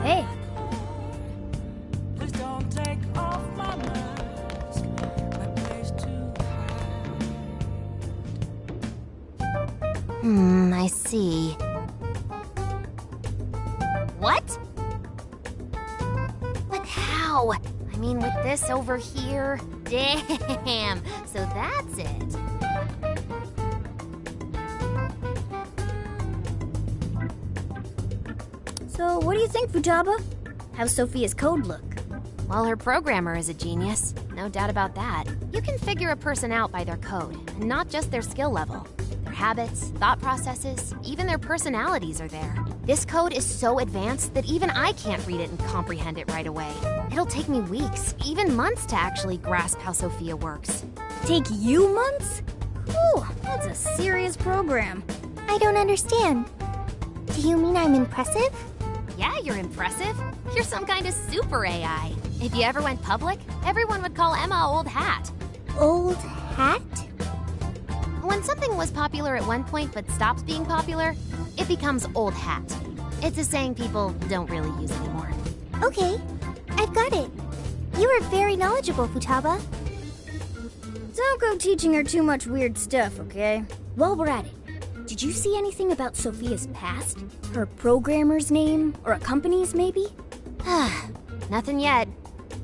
Hey. Please don't take off my mask. My place to hide. I see. What? But how? I mean, with this over here? Damn! So that's it. So, what do you think, Futaba? How's Sophia's code look? Well, her programmer is a genius. No doubt about that. You can figure a person out by their code, and not just their skill level. Their habits, thought processes, even their personalities are there. This code is so advanced that even I can't read it and comprehend it right away. It'll take me weeks, even months to actually grasp how Sophia works. Take you months? Whew, that's a serious program. I don't understand. Do you mean I'm impressive? Yeah, you're impressive. You're some kind of super AI. If you ever went public, everyone would call Emma Old Hat. Old hat? When something was popular at one point but stops being popular, it becomes old hat. It's a saying people don't really use anymore. Okay, I've got it. You are very knowledgeable, Futaba. Don't go teaching her too much weird stuff, okay? While we're at it, did you see anything about Sophia's past? Her programmer's name? Or a company's, maybe? Nothing yet.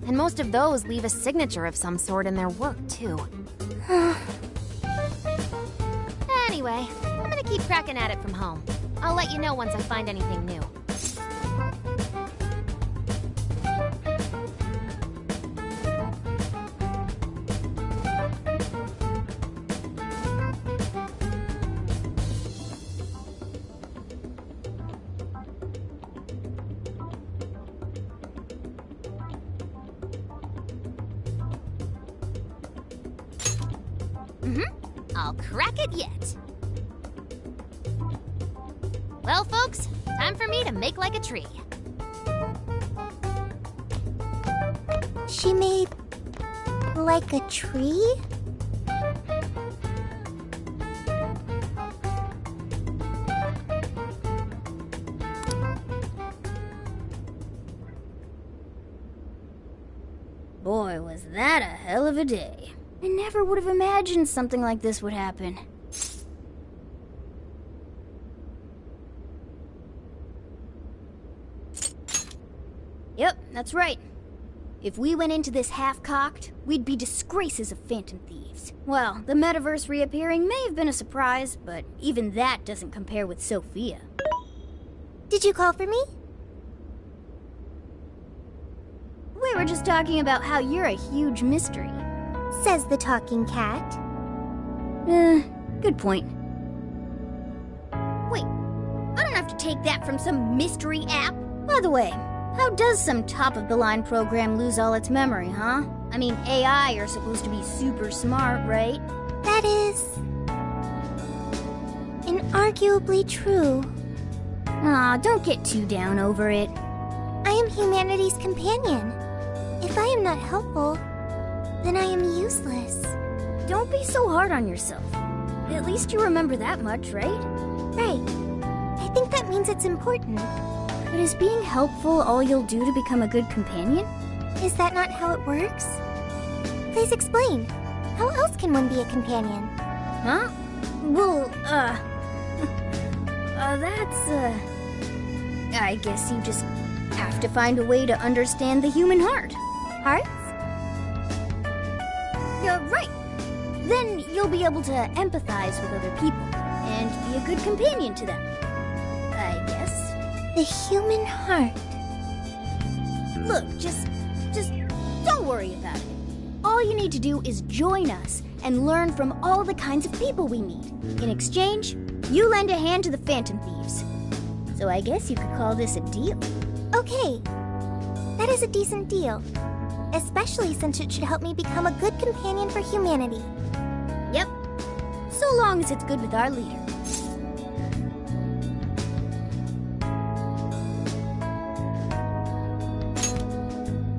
And most of those leave a signature of some sort in their work, too. Anyway, I'm gonna keep cracking at it from home. I'll let you know once I find anything new. I'll crack it yet. Well, folks, time for me to make like a tree. She made like a tree? Boy, was that a hell of a day. I never would have imagined something like this would happen. Yep, that's right. If we went into this half-cocked, we'd be disgraces of Phantom Thieves. Well, the metaverse reappearing may have been a surprise, but even that doesn't compare with Sophia. Did you call for me? We were just talking about how you're a huge mystery. Says the talking cat. Good point. Wait, I don't have to take that from some mystery app. By the way, how does some top-of-the-line program lose all its memory, huh? I mean, AI are supposed to be super smart, right? That is inarguably true. Aw, don't get too down over it. I am humanity's companion. If I am not helpful, then I am useless. Don't be so hard on yourself. At least you remember that much, right? Right. I think that means it's important. But is being helpful all you'll do to become a good companion? Is that not how it works? Please explain. How else can one be a companion? Huh? Well, I guess you just have to find a way to understand the human heart. Hearts? Yeah, right. Then you'll be able to empathize with other people and be a good companion to them. I guess. The human heart. Look, just don't worry about it. All you need to do is join us and learn from all the kinds of people we meet. In exchange, you lend a hand to the Phantom Thieves. So I guess you could call this a deal. Okay. That is a decent deal. Especially since it should help me become a good companion for humanity. Yep. So long as it's good with our leader.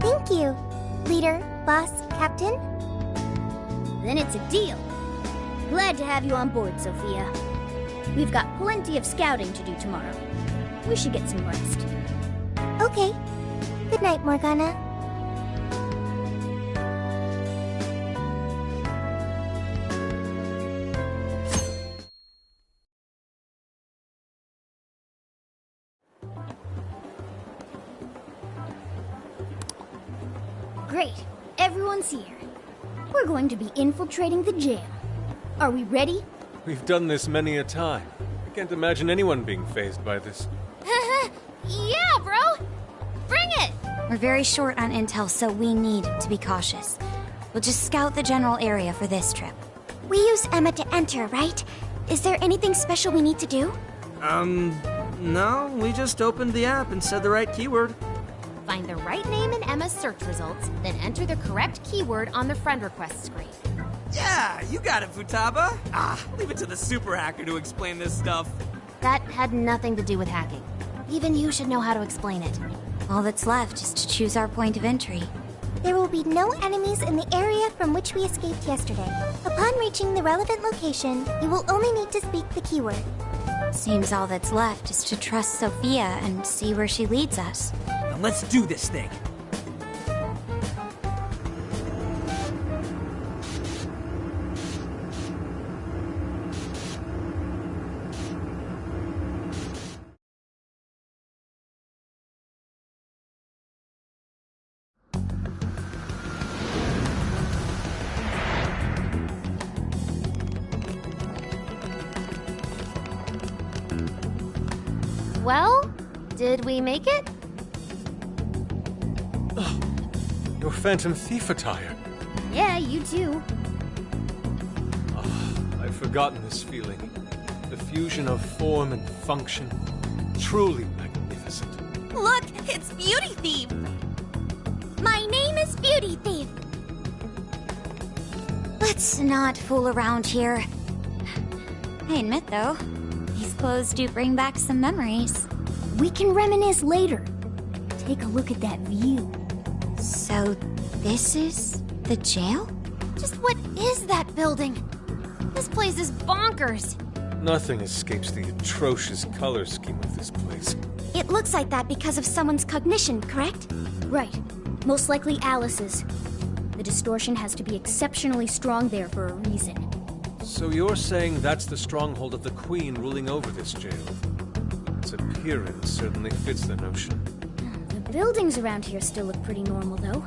Thank you, leader, boss, captain. Then it's a deal. Glad to have you on board, Sophia. We've got plenty of scouting to do tomorrow. We should get some rest. Okay. Good night, Morgana. Great. Everyone's here. We're going to be infiltrating the jail. Are we ready? We've done this many a time. I can't imagine anyone being fazed by this. Yeah, bro! Bring it! We're very short on intel, so we need to be cautious. We'll just scout the general area for this trip. We use Emma to enter, right? Is there anything special we need to do? No, we just opened the app and said the right keyword. Find the right name in Emma's search results, then enter the correct keyword on the friend request screen. Yeah, you got it, Futaba. Leave it to the super hacker to explain this stuff. That had nothing to do with hacking. Even you should know how to explain it. All that's left is to choose our point of entry. There will be no enemies in the area from which we escaped yesterday. Upon reaching the relevant location, you will only need to speak the keyword. Seems all that's left is to trust Sophia and see where she leads us. Now let's do this thing. Well, did we make it? Your Phantom Thief attire. Yeah, you too. I've forgotten this feeling. The fusion of form and function. Truly magnificent. Look, it's Beauty Thief! My name is Beauty Thief. Let's not fool around here. I admit, though, these clothes do bring back some memories. We can reminisce later. Take a look at that view. So, this is the jail? Just what is that building? This place is bonkers. Nothing escapes the atrocious color scheme of this place. It looks like that because of someone's cognition, correct? Right. Most likely Alice's. The distortion has to be exceptionally strong there for a reason. So you're saying that's the stronghold of the Queen ruling over this jail? Its appearance certainly fits the notion. The buildings around here still look pretty normal, though.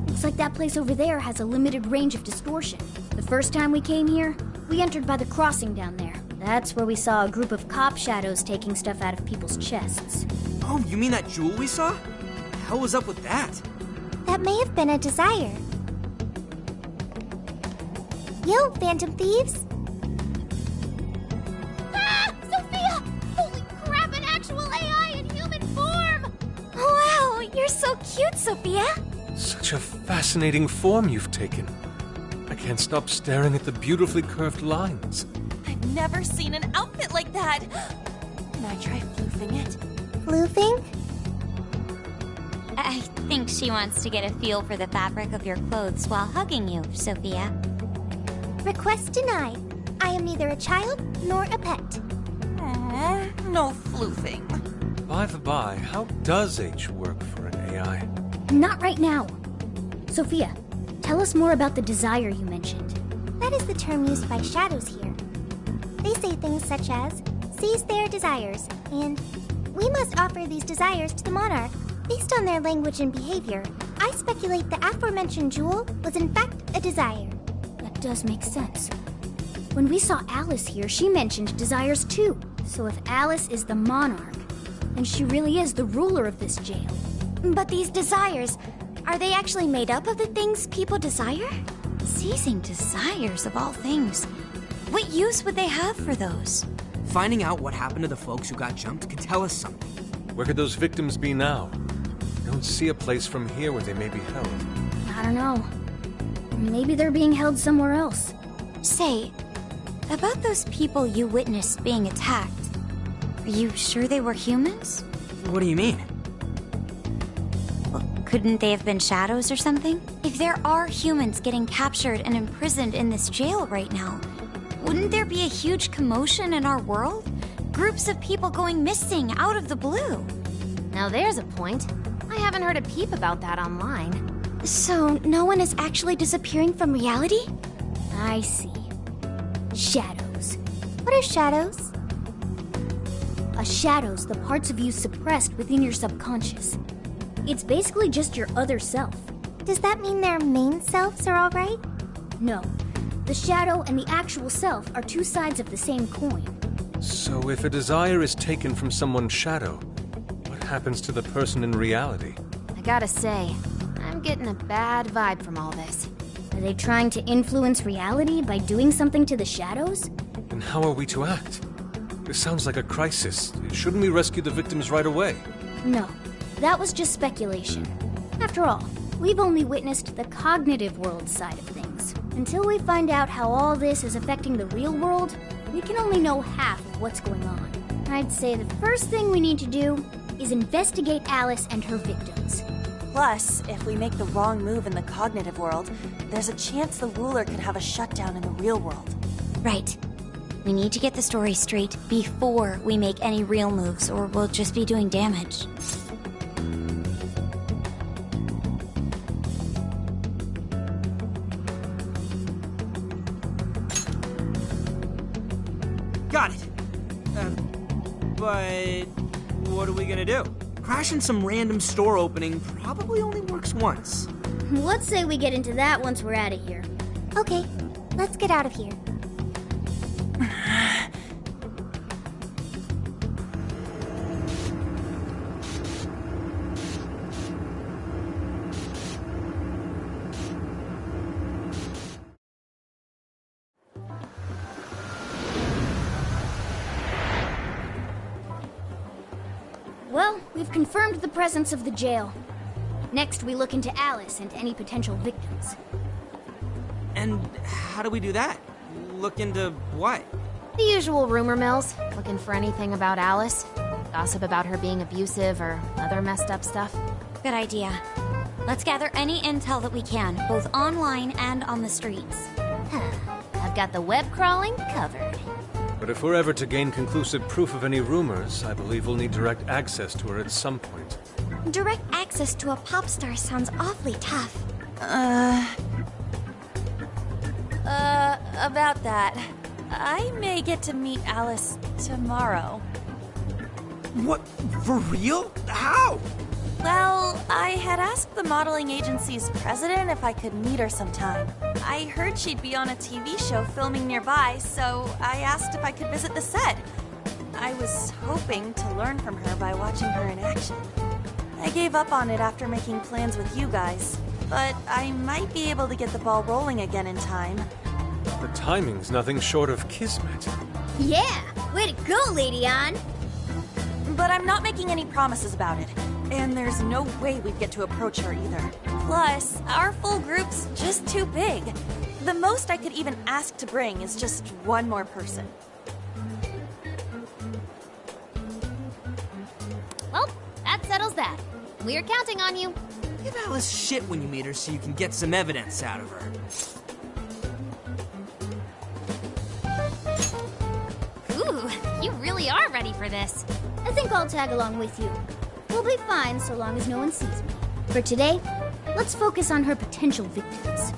Looks like that place over there has a limited range of distortion. The first time we came here, we entered by the crossing down there. That's where we saw a group of cop shadows taking stuff out of people's chests. Oh, you mean that jewel we saw? The hell was up with that? That may have been a desire. Yo, Phantom Thieves! Ah! Sophia! Holy crap, an actual AI in human form! Wow, you're so cute, Sophia! Such a fascinating form you've taken. I can't stop staring at the beautifully curved lines. I've never seen an outfit like that! Can I try floofing it? Floofing? I think she wants to get a feel for the fabric of your clothes while hugging you, Sophia. Request denied. I am neither a child nor a pet. No floofing. By the by, how does H work for an AI? Not right now. Sophia, tell us more about the desire you mentioned. That is the term used by shadows here. They say things such as, seize their desires, and we must offer these desires to the monarch. Based on their language and behavior, I speculate the aforementioned jewel was in fact a desire. That does make sense. When we saw Alice here, she mentioned desires too. So if Alice is the monarch, then she really is the ruler of this jail. But these desires, are they actually made up of the things people desire? Seizing desires of all things. What use would they have for those? Finding out what happened to the folks who got jumped could tell us something. Where could those victims be now? I don't see a place from here where they may be held. I don't know. Maybe they're being held somewhere else. Say, about those people you witnessed being attacked, are you sure they were humans? What do you mean? Well, couldn't they have been shadows or something? If there are humans getting captured and imprisoned in this jail right now, wouldn't there be a huge commotion in our world? Groups of people going missing out of the blue. Now there's a point. I haven't heard a peep about that online. So, no one is actually disappearing from reality? I see. Shadows. What are shadows? A shadow's the parts of you suppressed within your subconscious. It's basically just your other self. Does that mean their main selves are alright? No. The shadow and the actual self are two sides of the same coin. So if a desire is taken from someone's shadow, what happens to the person in reality? I gotta say, I'm getting a bad vibe from all this. Are they trying to influence reality by doing something to the shadows? And how are we to act? This sounds like a crisis. Shouldn't we rescue the victims right away? No. That was just speculation. After all, we've only witnessed the cognitive world side of things. Until we find out how all this is affecting the real world, we can only know half of what's going on. I'd say the first thing we need to do is investigate Alice and her victims. Plus, if we make the wrong move in the cognitive world, there's a chance the ruler could have a shutdown in the real world. Right. We need to get the story straight before we make any real moves, or we'll just be doing damage. Got it. But what are we gonna do? Crashing some random store opening probably only works once. Let's say we get into that once we're out of here. Okay, let's get out of here. Well, we've confirmed the presence of the jail. Next, we look into Alice and any potential victims. And how do we do that? Look into what? The usual rumor mills, looking for anything about Alice. Gossip about her being abusive or other messed up stuff. Good idea. Let's gather any intel that we can, both online and on the streets. I've got the web crawling covered. But if we're ever to gain conclusive proof of any rumors, I believe we'll need direct access to her at some point. Direct access to a pop star sounds awfully tough. About that. I may get to meet Alice tomorrow. What? For real? How? Well, I had asked the modeling agency's president if I could meet her sometime. I heard she'd be on a TV show filming nearby, so I asked if I could visit the set. I was hoping to learn from her by watching her in action. I gave up on it after making plans with you guys, but I might be able to get the ball rolling again in time. The timing's nothing short of kismet. Yeah! Way to go, Lady Ann! But I'm not making any promises about it. And there's no way we'd get to approach her either. Plus, our full group's just too big. The most I could even ask to bring is just one more person. Well, that settles that. We're counting on you. Give Alice shit when you meet her so you can get some evidence out of her. Ooh, you really are ready for this. I think I'll tag along with you. We'll be fine so long as no one sees me. For today, let's focus on her potential victims.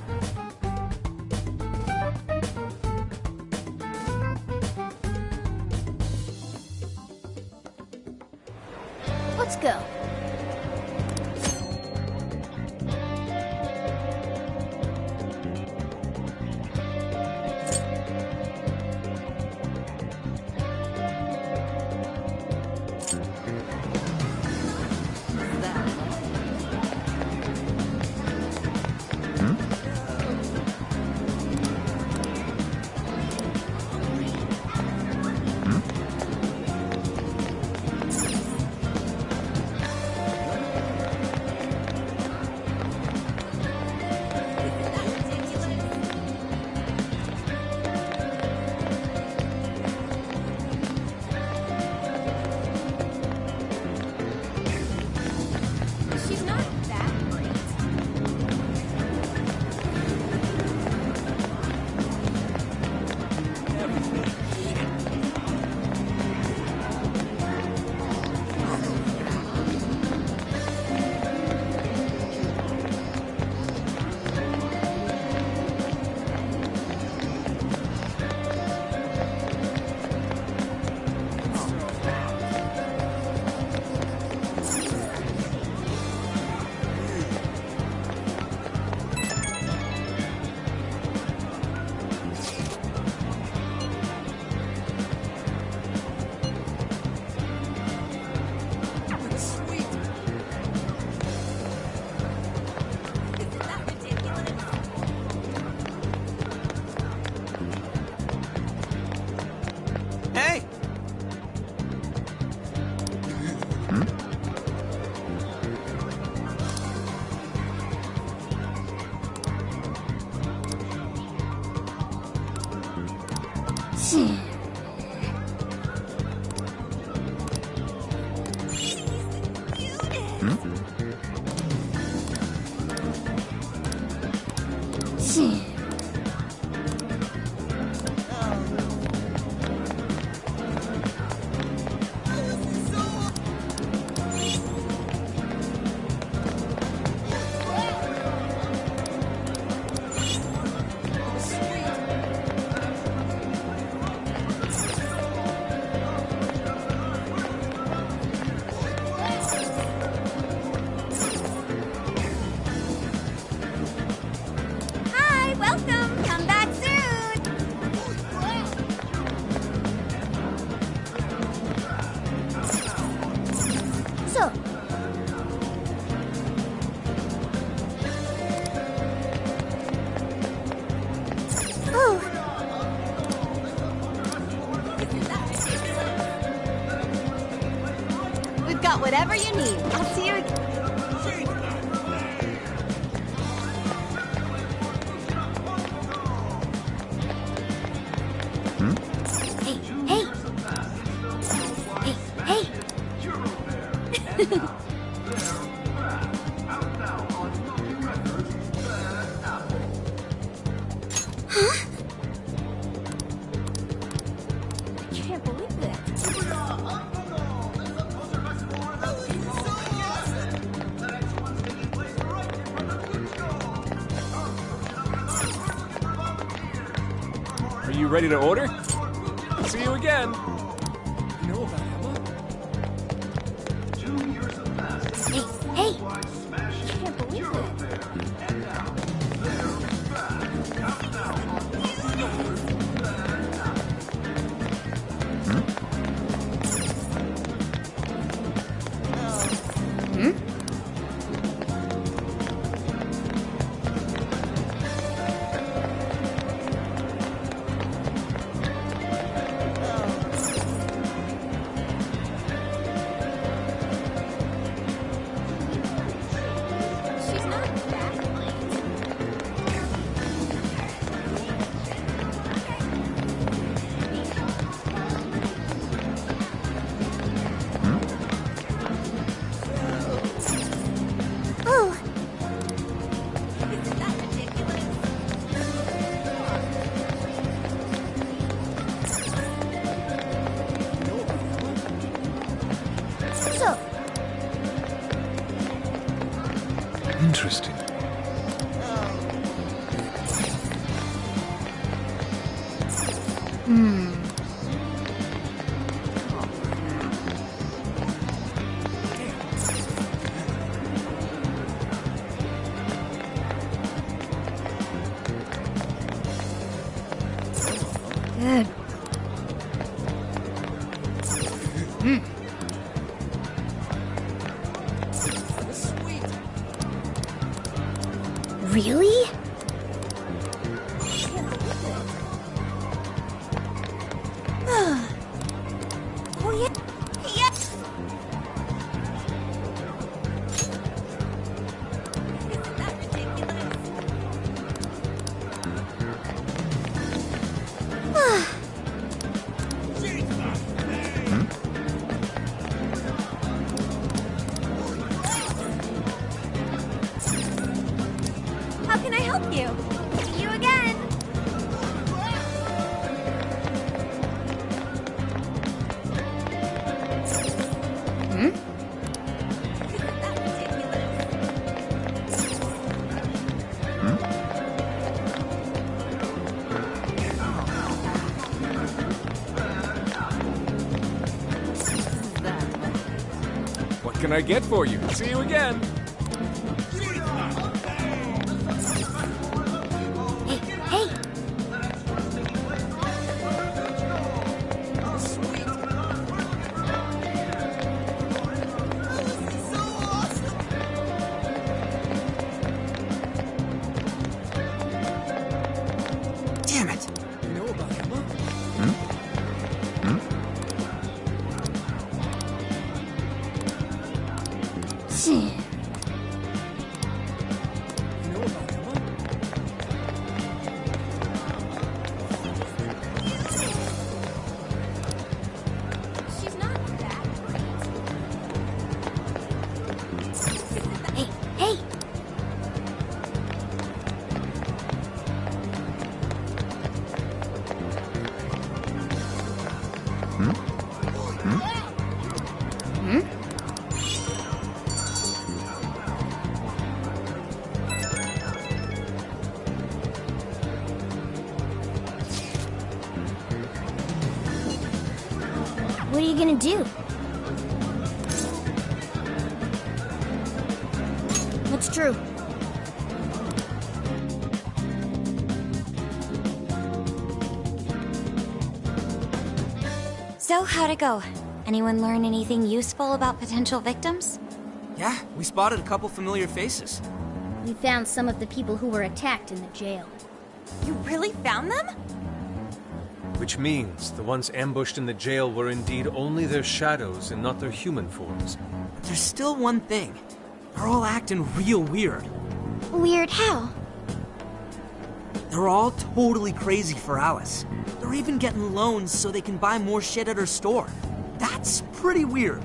Let's go. Hi, welcome. Come back soon. So, Oh, We've got whatever you need. I'll see you again. Hey, hey! Hey, hey! I can't believe that. Are you ready to order? See you again. Hey, hey! Can't believe it. She's not that oh. So, Interesting. Good. really? Oh, yeah. Yes. How can I help you? See you again. What can I get for you? See you again. Hey, hey! Damn it! She's not that great. What are you gonna do? What's true? So, how'd it go? Anyone learn anything useful about potential victims? Yeah, we spotted a couple familiar faces. We found some of the people who were attacked in the jail. You really found them? Which means the ones ambushed in the jail were indeed only their shadows and not their human forms. But there's still one thing. They're all acting real weird. Weird how? They're all totally crazy for Alice. They're even getting loans so they can buy more shit at her store. That's pretty weird.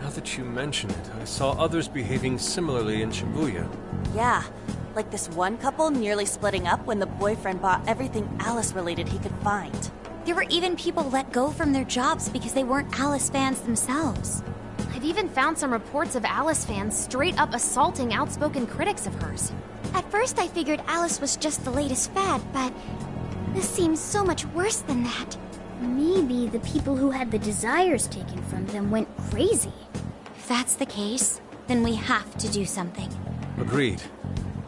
Now that you mention it, I saw others behaving similarly in Shibuya. Yeah, like this one couple nearly splitting up when the boyfriend bought everything Alice-related he could find. There were even people let go from their jobs because they weren't Alice fans themselves. I've even found some reports of Alice fans straight up assaulting outspoken critics of hers. At first I figured Alice was just the latest fad, but this seems so much worse than that. Maybe the people who had the desires taken from them went crazy. If that's the case, then we have to do something. Agreed.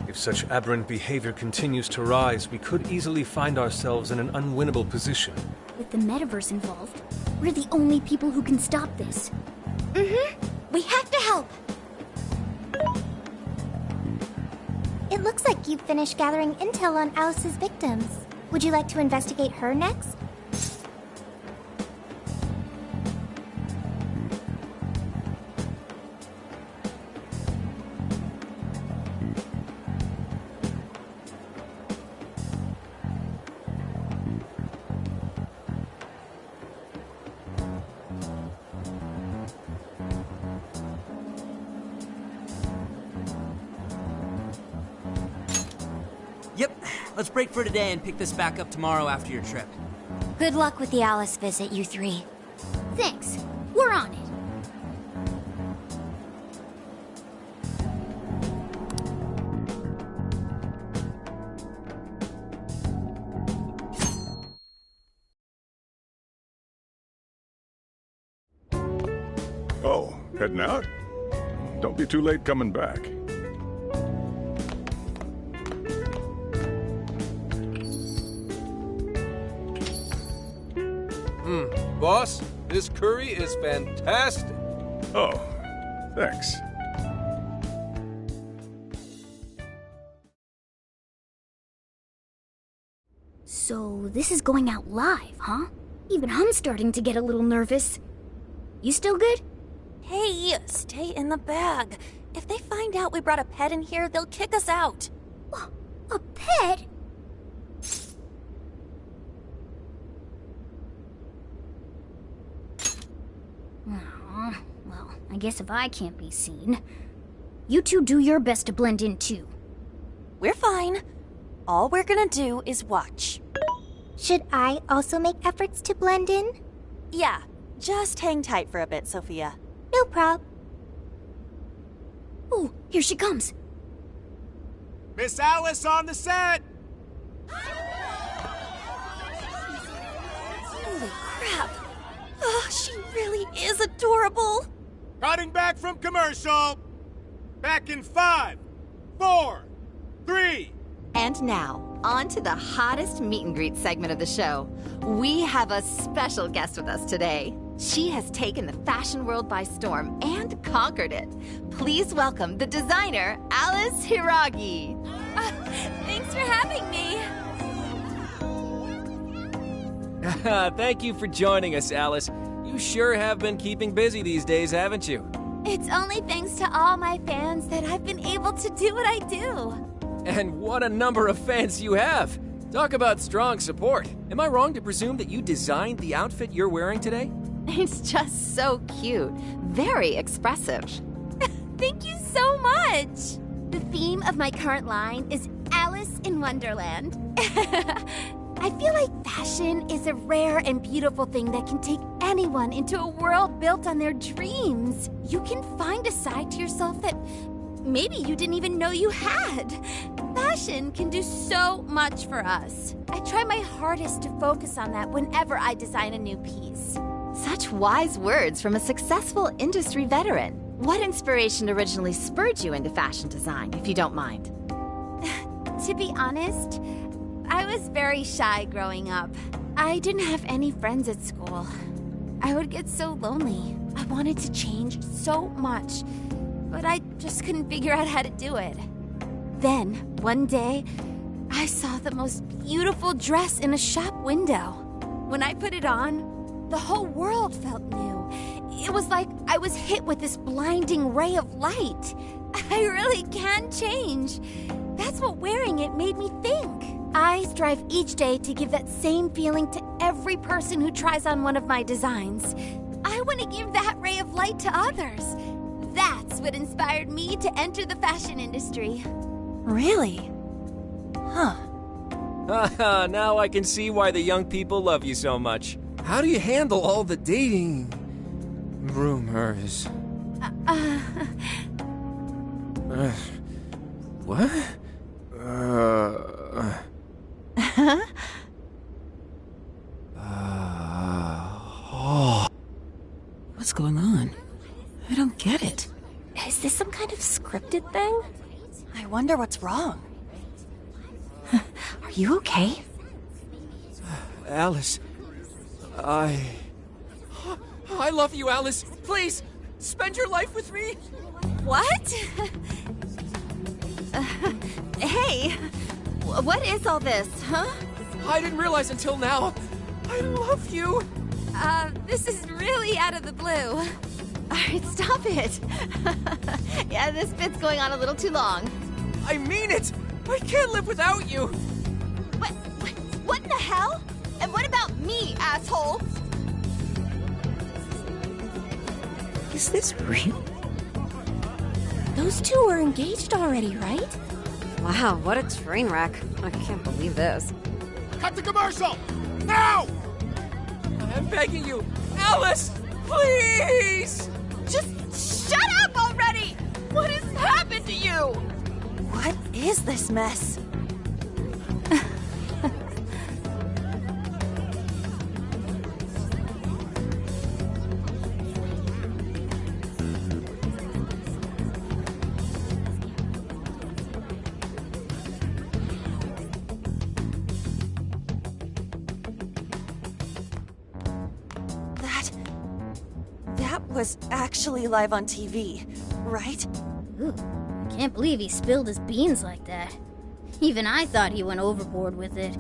If such aberrant behavior continues to rise, we could easily find ourselves in an unwinnable position. With the metaverse involved, we're the only people who can stop this. We have to help. It looks like you've finished gathering intel on Alice's victims. Would you like to investigate her next? Yep, let's break for today and pick this back up tomorrow after your trip. Good luck with the Alice visit, you three. Thanks. We're on it. Oh, heading out? Don't be too late coming back. Boss, this curry is fantastic. Oh, thanks. So this is going out live, huh? Even I'm starting to get a little nervous. You still good? Hey, stay in the bag. If they find out we brought a pet in here, they'll kick us out. A pet? Aw, well, I guess if I can't be seen, you two do your best to blend in too. We're fine. All we're gonna do is watch. Should I also make efforts to blend in? Yeah, just hang tight for a bit, Sophia. No prob. Oh, here she comes. Miss Alice on the set! Holy crap! Oh, she really is adorable! Cutting back from commercial. Back in 5, 4, 3. And now, on to the hottest meet and greet segment of the show. We have a special guest with us today. She has taken the fashion world by storm and conquered it. Please welcome the designer, Alice Hiragi. Thanks for having me. Thank you for joining us, Alice. You sure have been keeping busy these days, haven't you? It's only thanks to all my fans that I've been able to do what I do. And what a number of fans you have. Talk about strong support. Am I wrong to presume that you designed the outfit you're wearing today? It's just so cute. Very expressive. Thank you so much. The theme of my current line is Alice in Wonderland. I feel like fashion is a rare and beautiful thing that can take anyone into a world built on their dreams. You can find a side to yourself that maybe you didn't even know you had. Fashion can do so much for us. I try my hardest to focus on that whenever I design a new piece. Such wise words from a successful industry veteran. What inspiration originally spurred you into fashion design, if you don't mind? To be honest, I was very shy growing up. I didn't have any friends at school. I would get so lonely. I wanted to change so much, but I just couldn't figure out how to do it. Then, one day, I saw the most beautiful dress in a shop window. When I put it on, the whole world felt new. It was like I was hit with this blinding ray of light. I really can change. That's what wearing it made me think. I strive each day to give that same feeling to every person who tries on one of my designs. I want to give that ray of light to others. That's what inspired me to enter the fashion industry. Really? Huh. Haha, now I can see why the young people love you so much. How do you handle all the dating rumors? What? What's going on? I don't get it. Is this some kind of scripted thing? I wonder what's wrong. Are you okay? Alice, I love you, Alice. Please, spend your life with me. What? Hey, what is all this, huh? I didn't realize until now. I love you. This is really out of the blue. All right, stop it. Yeah, this bit's going on a little too long. I mean it. I can't live without you. What in the hell? And what about me, asshole? Is this real? Those two are engaged already, right? Wow, what a train wreck. I can't believe this. Cut the commercial! Now! I'm begging you, Alice, please! Just shut up already! What has happened to you? What is this mess? That was actually live on TV, right? Ooh, I can't believe he spilled his beans like that. Even I thought he went overboard with it.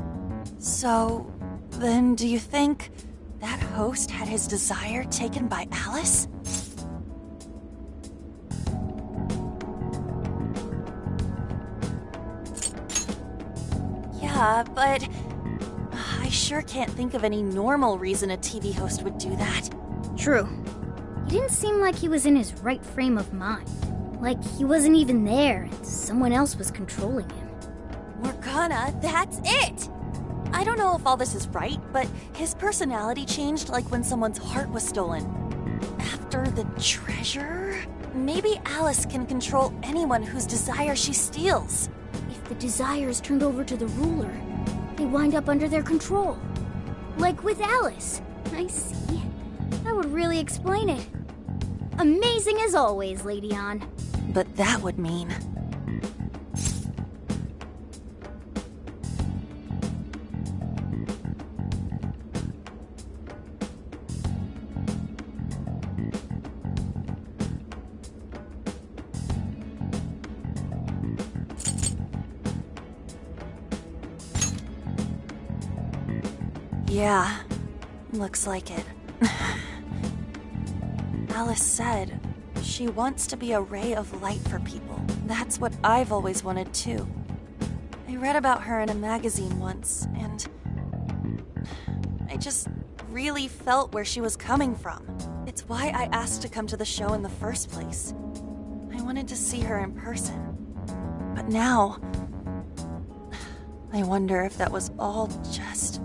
So, then do you think that host had his desire taken by Alice? Yeah, but I sure can't think of any normal reason a TV host would do that. True. He didn't seem like he was in his right frame of mind. Like he wasn't even there and someone else was controlling him. Morgana, that's it! I don't know if all this is right, but his personality changed like when someone's heart was stolen. After the treasure? Maybe Alice can control anyone whose desire she steals. If the desire is turned over to the ruler, they wind up under their control. Like with Alice. I see. That would really explain it. Amazing as always, Lady Ann. But that would mean... Yeah, looks like it. Alice said she wants to be a ray of light for people. That's what I've always wanted too. I read about her in a magazine once, and I just really felt where she was coming from. It's why I asked to come to the show in the first place. I wanted to see her in person. But now, I wonder if that was all just...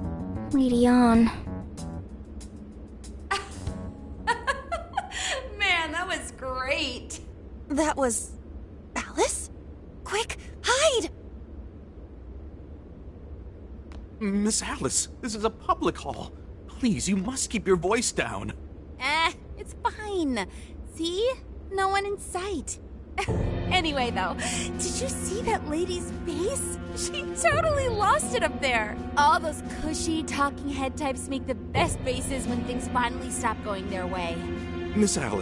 Lady On. Man, that was great. That was... Alice? Quick, hide! Miss Alice, this is a public hall. Please, you must keep your voice down. It's fine. See? No one in sight. Anyway, though, did you see that lady's face? She totally lost it up there. All those cushy, talking head types make the best faces when things finally stop going their way. Miss Alice.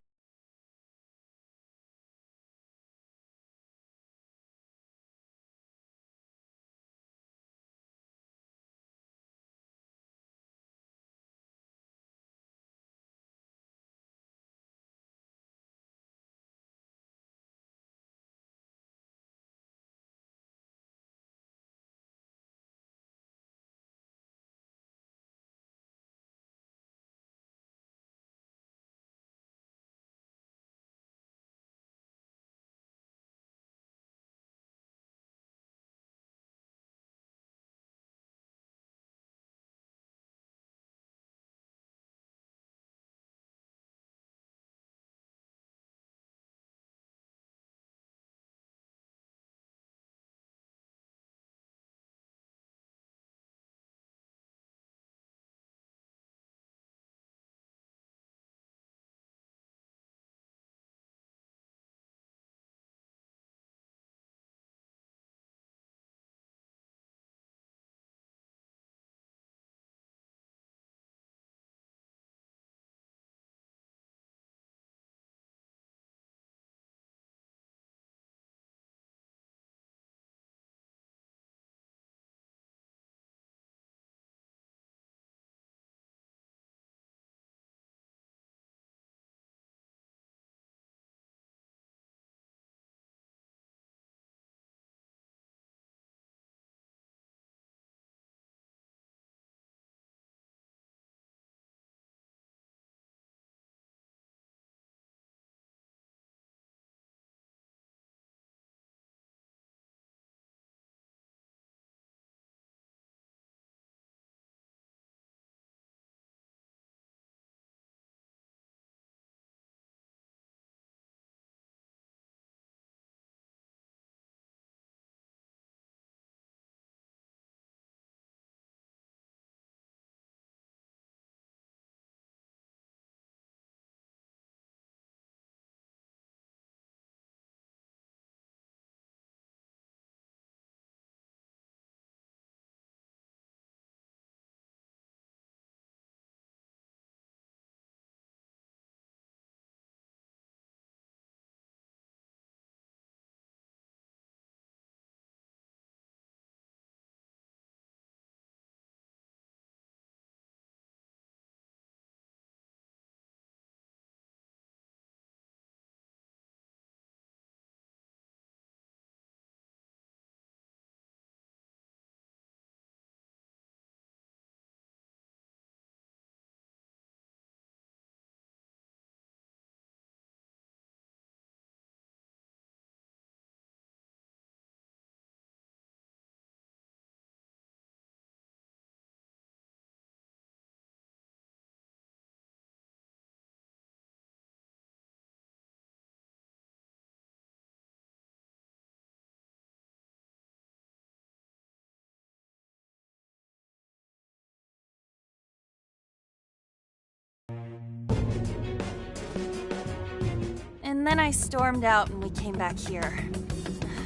And then I stormed out and we came back here.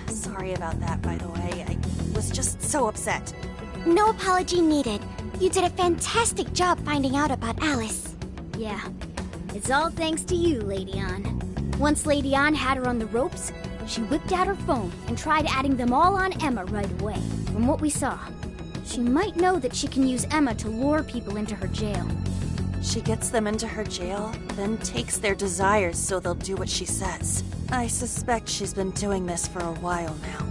Sorry about that, by the way. I was just so upset. No apology needed. You did a fantastic job finding out about Alice. Yeah, it's all thanks to you, Lady On. Once Lady On had her on the ropes, she whipped out her phone and tried adding them all on Emma right away. From what we saw, she might know that she can use Emma to lure people into her jail. She gets them into her jail, then takes their desires so they'll do what she says. I suspect she's been doing this for a while now.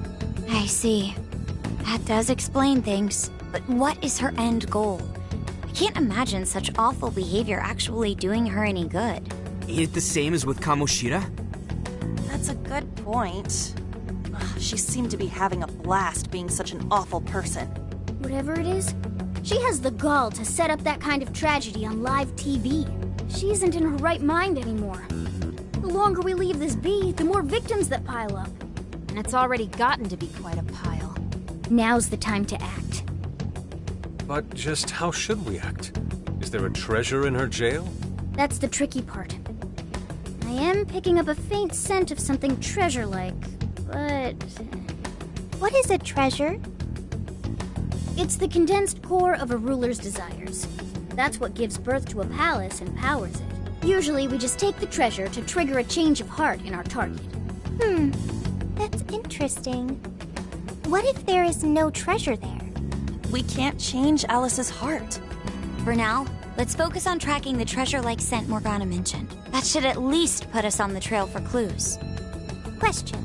I see. That does explain things. But what is her end goal? I can't imagine such awful behavior actually doing her any good. Ain't it the same as with Kamoshida? That's a good point. She seemed to be having a blast being such an awful person. whatever it is, she has the gall to set up that kind of tragedy on live TV. She isn't in her right mind anymore. The longer we leave this be, the more victims that pile up. And it's already gotten to be quite a pile. Now's the time to act. But just how should we act? Is there a treasure in her jail? That's the tricky part. I am picking up a faint scent of something treasure-like, but... What is a treasure? It's the condensed core of a ruler's desires. That's what gives birth to a palace and powers it. Usually we just take the treasure to trigger a change of heart in our target. That's interesting. What if there is no treasure there? We can't change Alice's heart. For now, let's focus on tracking the treasure-like scent Morgana mentioned. That should at least put us on the trail for clues. Question.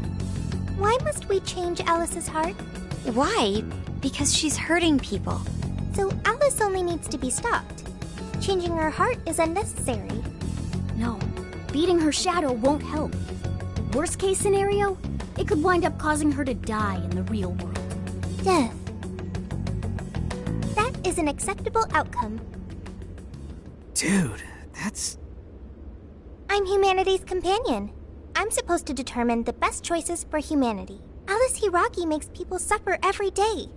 Why must we change Alice's heart? Why? Because she's hurting people. So Alice only needs to be stopped. Changing her heart is unnecessary. No, beating her shadow won't help. Worst case scenario, it could wind up causing her to die in the real world. Death. That is an acceptable outcome. Dude, that's... I'm humanity's companion. I'm supposed to determine the best choices for humanity. Alice Hiragi makes people suffer every day.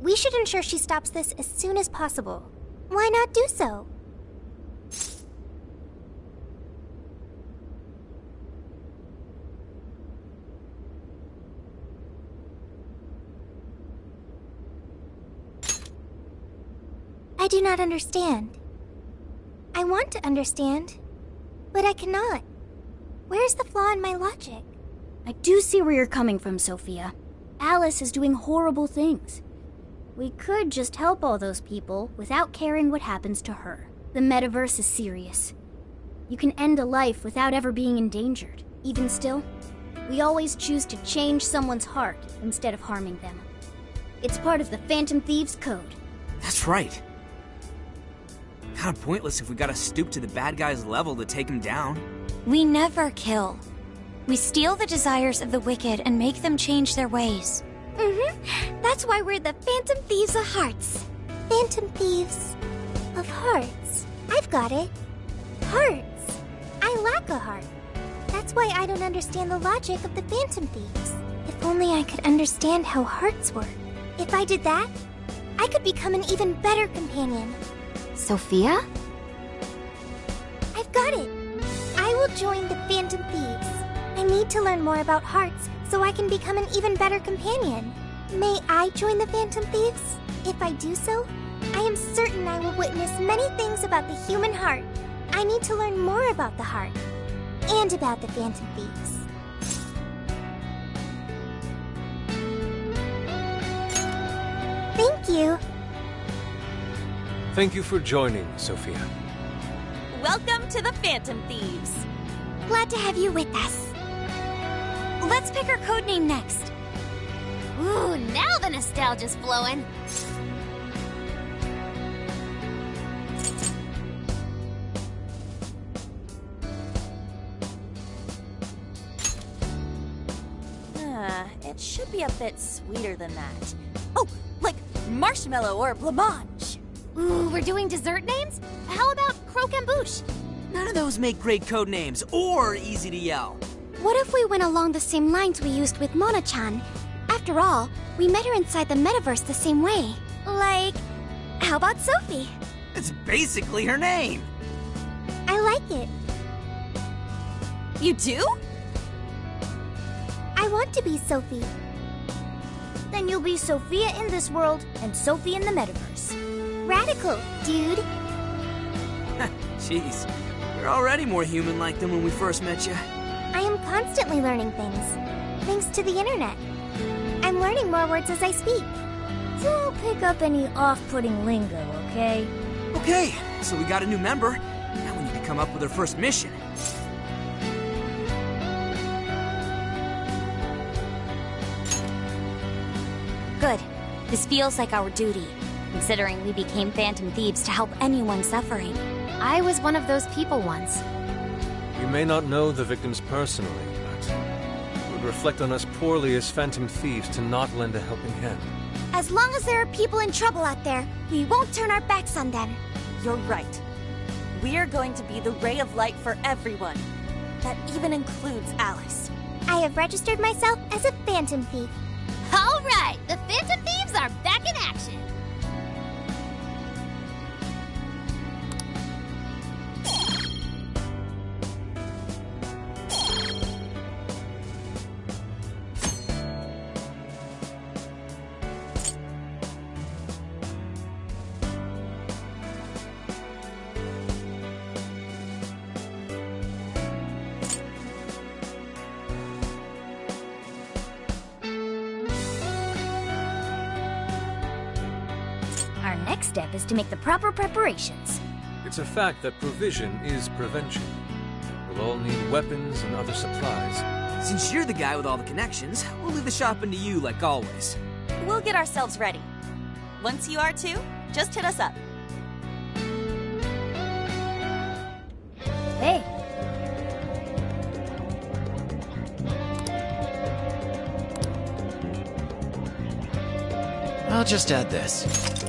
We should ensure she stops this as soon as possible. Why not do so? I do not understand. I want to understand, but I cannot. Where's the flaw in my logic? I do see where you're coming from, Sophia. Alice is doing horrible things. We could just help all those people without caring what happens to her. The metaverse is serious. You can end a life without ever being endangered. Even still, we always choose to change someone's heart instead of harming them. It's part of the Phantom Thieves Code. That's right. Kinda pointless if we gotta stoop to the bad guy's level to take him down. We never kill. We steal the desires of the wicked and make them change their ways. That's why we're the Phantom Thieves of Hearts. Phantom Thieves of Hearts. I've got it. Hearts. I lack a heart. That's why I don't understand the logic of the Phantom Thieves. If only I could understand how hearts work. If I did that, I could become an even better companion. Sophia? I've got it. I will join the Phantom Thieves. I need to learn more about hearts so I can become an even better companion. May I join the Phantom Thieves? If I do so, I am certain I will witness many things about the human heart. I need to learn more about the heart and about the Phantom Thieves. Thank you. Thank you for joining, Sophia. Welcome to the Phantom Thieves. Glad to have you with us. Let's pick our codename next. Ooh, now the nostalgia's flowing. It should be a bit sweeter than that. Oh, like marshmallow or blancmange. Ooh, we're doing dessert names? How about croquembouche? None of those make great code names or easy to yell. What if we went along the same lines we used with Mona-chan? After all, we met her inside the metaverse the same way. Like, how about Sophie? It's basically her name. I like it. You do? I want to be Sophie. Then you'll be Sophia in this world and Sophie in the metaverse. Radical, dude. Jeez, you're already more human-like than when we first met you. I am constantly learning things, thanks to the internet. I'm learning more words as I speak. Don't pick up any off-putting lingo, okay? Okay, so we got a new member. Now we need to come up with our first mission. Good. This feels like our duty, considering we became Phantom Thieves to help anyone suffering. I was one of those people once. You may not know the victims personally, but would reflect on us poorly as phantom thieves to not lend a helping hand. As long as there are people in trouble out there, we won't turn our backs on them. You're right. We are going to be the ray of light for everyone. That even includes Alice. I have registered myself as a phantom thief. All right, the Phantom Thieves are back in action. Our next step is to make the proper preparations. It's a fact that provision is prevention. We'll all need weapons and other supplies. Since you're the guy with all the connections, we'll leave the shopping to you like always. We'll get ourselves ready. Once you are too, just hit us up. Hey. I'll just add this.